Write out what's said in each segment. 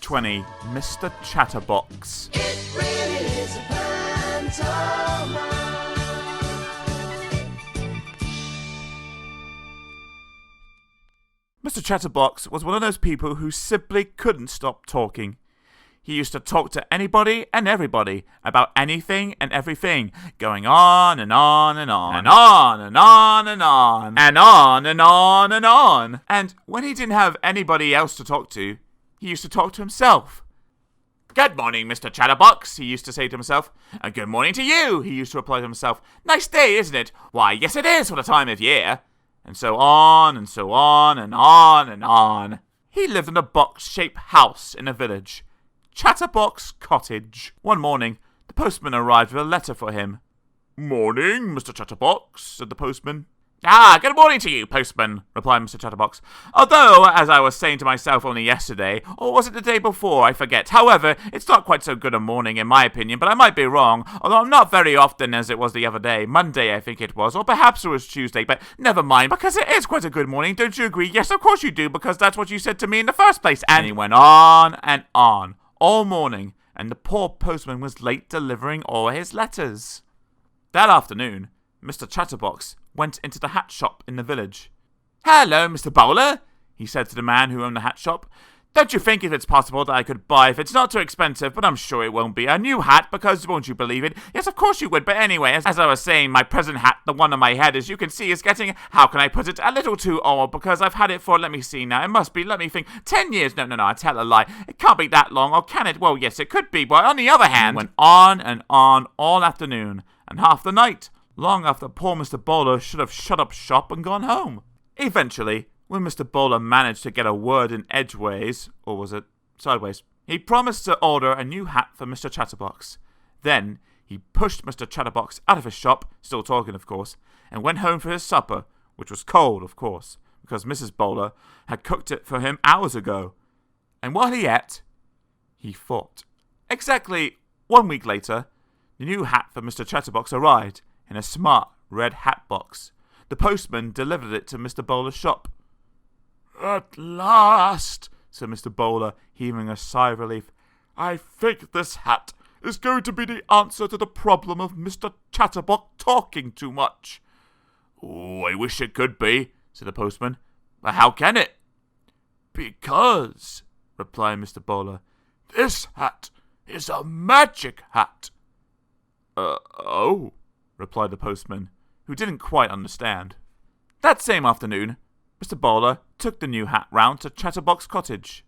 20, Mr. Chatterbox. It really is a pantomime. Mr. Chatterbox was one of those people who simply couldn't stop talking. He used to talk to anybody and everybody about anything and everything, going on and on and on, and on and on and on, and on and on and on. And when he didn't have anybody else to talk to, he used to talk to himself. "Good morning, Mr. Chatterbox," he used to say to himself. "And good morning to you," he used to reply to himself. "Nice day, isn't it? Why, yes it is for the time of year." And so on and so on and on and on. He lived in a box-shaped house in a village. Chatterbox Cottage. One morning, the postman arrived with a letter for him. "Morning, Mr. Chatterbox," said the postman. "Ah, good morning to you, postman," replied Mr. Chatterbox. "Although, as I was saying to myself only yesterday, or was it the day before, I forget. However, it's not quite so good a morning in my opinion, but I might be wrong, although not very often as it was the other day. Monday, I think it was, or perhaps it was Tuesday, but never mind, because it is quite a good morning, don't you agree? Yes, of course you do, because that's what you said to me in the first place." And he went on, all morning, and the poor postman was late delivering all his letters. That afternoon, Mr. Chatterbox went into the hat shop in the village. "Hello, Mr. Bowler," he said to the man who owned the hat shop. "Don't you think if it's possible that I could buy, if it's not too expensive, but I'm sure it won't be, a new hat, because, won't you believe it? Yes, of course you would, but anyway, as I was saying, my present hat, the one on my head, as you can see, is getting, how can I put it, a little too old, because I've had it for, let me see now, it must be, let me think, 10 years, no, I tell a lie, it can't be that long, or can it? Well, yes, it could be, but on the other hand," he went on and on all afternoon, and half the night, long after poor Mr. Bowler should have shut up shop and gone home. Eventually, when Mr. Bowler managed to get a word in edgeways, or was it sideways, he promised to order a new hat for Mr. Chatterbox. Then he pushed Mr. Chatterbox out of his shop, still talking of course, and went home for his supper, which was cold of course, because Mrs. Bowler had cooked it for him hours ago. And while he ate, he thought. Exactly 1 week later, the new hat for Mr. Chatterbox arrived in a smart red hat box. The postman delivered it to Mr. Bowler's shop. "At last," said Mr. Bowler, heaving a sigh of relief. "I think this hat is going to be the answer to the problem of Mr. Chatterbox talking too much." "Oh, I wish it could be," said the postman. "But how can it?" "Because," replied Mr. Bowler, "this hat is a magic hat." Oh, replied the postman, who didn't quite understand. That same afternoon, Mr. Bowler took the new hat round to Chatterbox Cottage.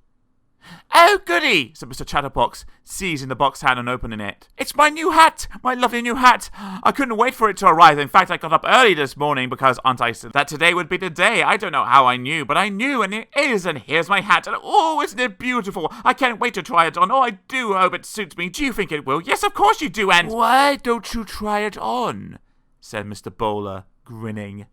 "Oh, goody," said Mr. Chatterbox, seizing the box hat and opening it. "It's my new hat! My lovely new hat! I couldn't wait for it to arrive. In fact, I got up early this morning because Aunt I said that today would be the day. I don't know how I knew, but I knew, and it is, and here's my hat, and oh, isn't it beautiful? I can't wait to try it on. Oh, I do hope it suits me. Do you think it will? Yes, of course you do, and—" "Why don't you try it on?" said Mr. Bowler, grinning.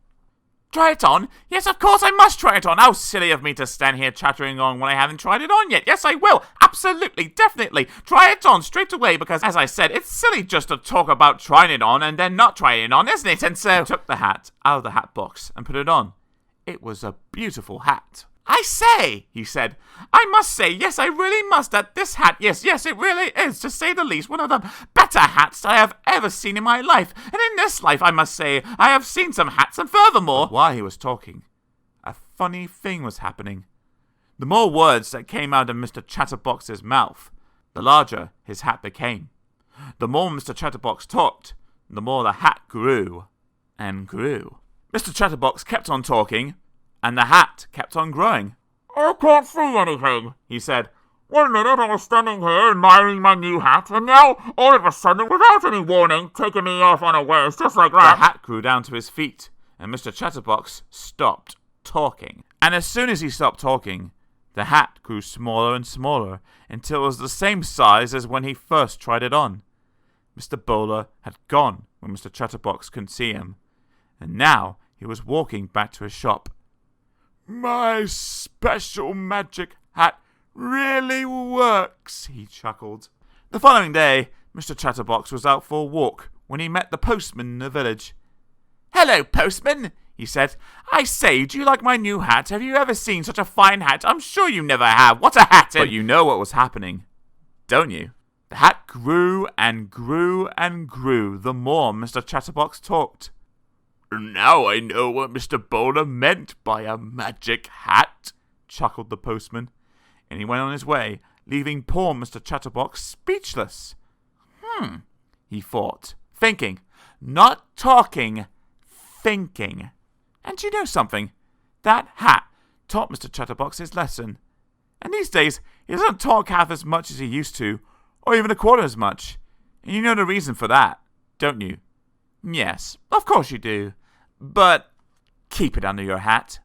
"Try it on? Yes, of course I must try it on. How silly of me to stand here chattering on when I haven't tried it on yet. Yes, I will. Absolutely, definitely. Try it on straight away because, as I said, it's silly just to talk about trying it on and then not trying it on, isn't it?" And so he took the hat out of the hat box and put it on. It was a beautiful hat. "I say," he said, "I must say, yes, I really must, that this hat, yes, it really is, to say the least, one of the better hats I have ever seen in my life. And in this life, I must say, I have seen some hats, and furthermore—" But while he was talking, a funny thing was happening. The more words that came out of Mr. Chatterbox's mouth, the larger his hat became. The more Mr. Chatterbox talked, the more the hat grew and grew. Mr. Chatterbox kept on talking, and the hat kept on growing. "I can't see anything," he said. "1 minute I was standing here admiring my new hat, and now, all of a sudden, without any warning, taking me off unawares, just like that." The hat grew down to his feet, and Mr. Chatterbox stopped talking. And as soon as he stopped talking, the hat grew smaller and smaller, until it was the same size as when he first tried it on. Mr. Bowler had gone when Mr. Chatterbox couldn't see him, and now he was walking back to his shop. "My special magic hat really works," he chuckled. The following day, Mr. Chatterbox was out for a walk when he met the postman in the village. "Hello, postman," He said, "I say, do you like my new hat? Have you ever seen such a fine hat? I'm sure you never have. What a hat!" But you know what was happening, don't you? The hat grew and grew and grew the more Mr. Chatterbox talked. "Now I know what Mr. Bowler meant by a magic hat," chuckled the postman, and he went on his way, leaving poor Mr. Chatterbox speechless. He thought, thinking, not talking, thinking. And you know something? That hat taught Mr. Chatterbox his lesson. And these days, he doesn't talk half as much as he used to, or even a quarter as much. And you know the reason for that, don't you? Yes, of course you do. But keep it under your hat.